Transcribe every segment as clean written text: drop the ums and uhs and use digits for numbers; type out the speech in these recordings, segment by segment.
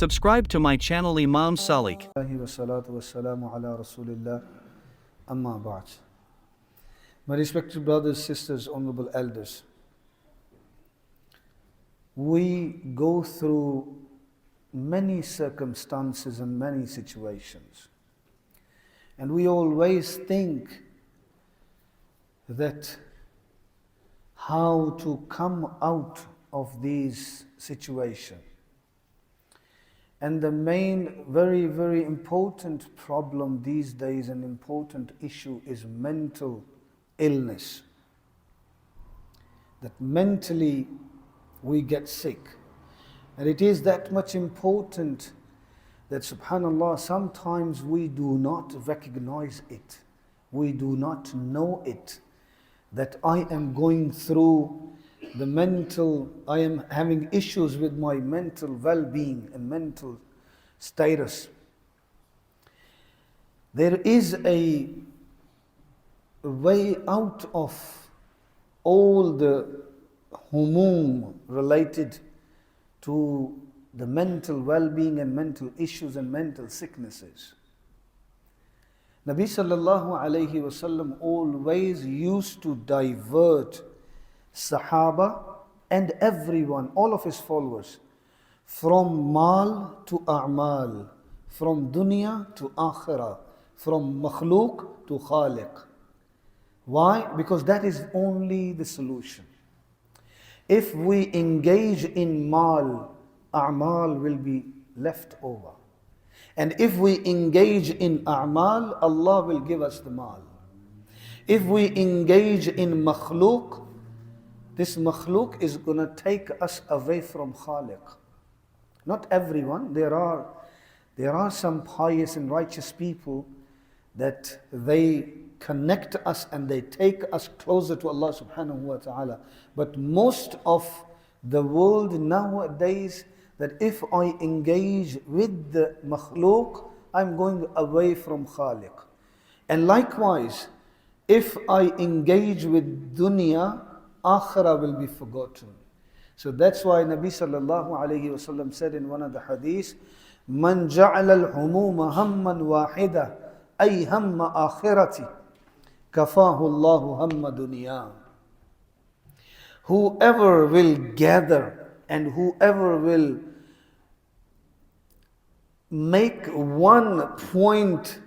Subscribe to my channel Imam Salik. My respected brothers, sisters, honorable elders, we go through many circumstances and many situations, and we always think that how to come out of these situations. And the main, very, very important problem these days, an important issue, is mental illness. That mentally we get sick. And it is that much important that, subhanAllah, sometimes we do not recognize it. We do not know it. That I am going through I am having issues with my mental well-being and mental status. There is a way out of all the humum related to the mental well-being and mental issues and mental sicknesses. Nabi sallallahu alayhi wasallam always used to divert Sahaba and everyone, all of his followers, from mal to a'mal, from dunya to akhirah, from makhluk to khaliq. Why? Because that is only the solution. If we engage in mal, a'mal will be left over. And if we engage in a'mal, Allah will give us the mal. If we engage in makhluk, this makhluk is going to take us away from Khaliq. Not everyone. There are some pious and righteous people that they connect us and they take us closer to Allah subhanahu wa ta'ala. But most of the world nowadays, that if I engage with the makhluk, I'm going away from Khaliq. And likewise, if I engage with dunya, akhirah will be forgotten. So that's why Nabi sallallahu alayhi wasallam said in one of the hadiths, "Man ja'ala al-humuma hamman wahida, ay hamma akhirati, kafahu Allahu hamma dunya." Whoever will gather and whoever will make one point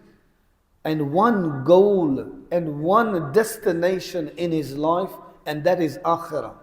and one goal and one destination in his life, and that is akhirah.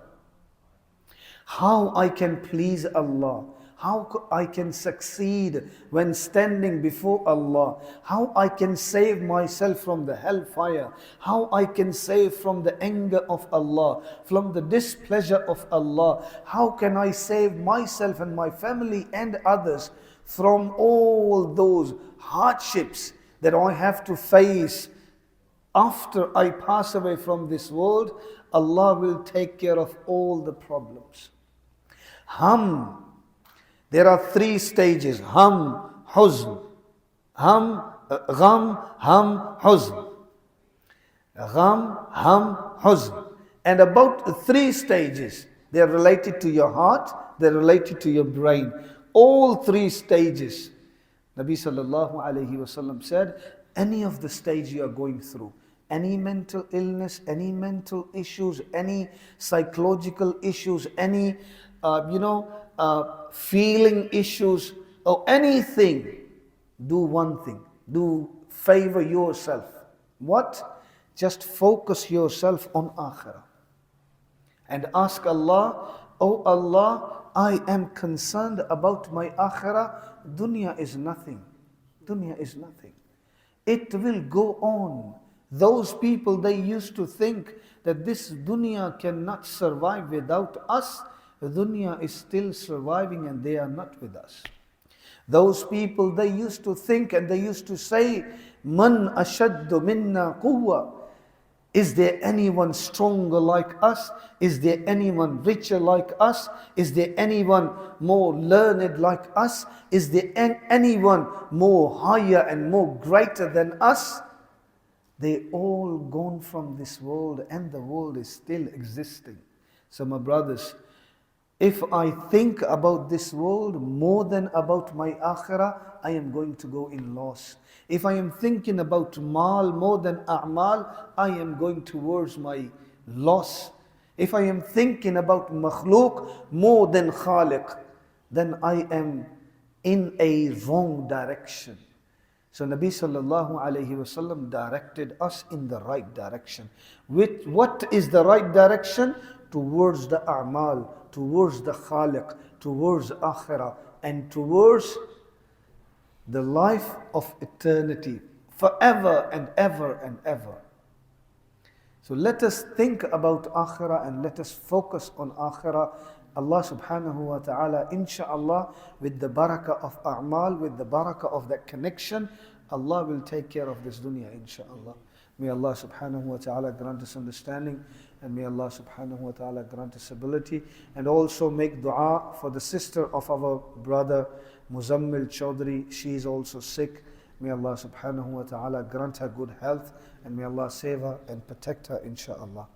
How I can please Allah, how I can succeed when standing before Allah, how I can save myself from the hellfire, how I can save from the anger of Allah, from the displeasure of Allah, how can I save myself and my family and others from all those hardships that I have to face after I pass away from this world. Allah will take care of all the problems. Hum. There are three stages. Hum, huzn. Hum, gham, hum, huzn. Gham, hum, huzn. And about three stages. They are related to your heart, they are related to your brain. All three stages. Nabi sallallahu alayhi wasallam said, any of the stage you are going through, any mental illness, any mental issues, any psychological issues, any feeling issues, or anything, do one thing. Do favor yourself. What? Just focus yourself on akhirah. And ask Allah, "Oh Allah, I am concerned about my akhirah. Dunya is nothing. Dunya is nothing. It will go on." Those people, they used to think that this dunya cannot survive without us. The dunya is still surviving and they are not with us. Those people, they used to think and they used to say, "Man ashaddu minna quwwa." Is there anyone stronger like us? Is there anyone richer like us? Is there anyone more learned like us? Is there anyone more higher and more greater than us? They all gone from this world and the world is still existing. So my brothers, If I think about this world more than about my akhirah, I am going to go in loss. If I am thinking about mal more than a'mal, I am going towards my loss. If I am thinking about makhluk more than khaliq, then I am in a wrong direction. So Nabi sallallahu alayhi wasallam directed us in the right direction. With what is the right direction? Towards the a'mal, towards the khaliq, towards akhirah, and towards the life of eternity, forever and ever and ever. So let us think about akhirah and let us focus on akhirah. Allah subhanahu wa ta'ala, insha'Allah, with the barakah of a'mal, with the barakah of that connection, Allah will take care of this dunya, insha'Allah. May Allah subhanahu wa ta'ala grant us understanding, and may Allah subhanahu wa ta'ala grant us ability, and also make dua for the sister of our brother Muzammil Chaudhry. She is also sick. May Allah subhanahu wa ta'ala grant her good health, and may Allah save her and protect her, insha'Allah.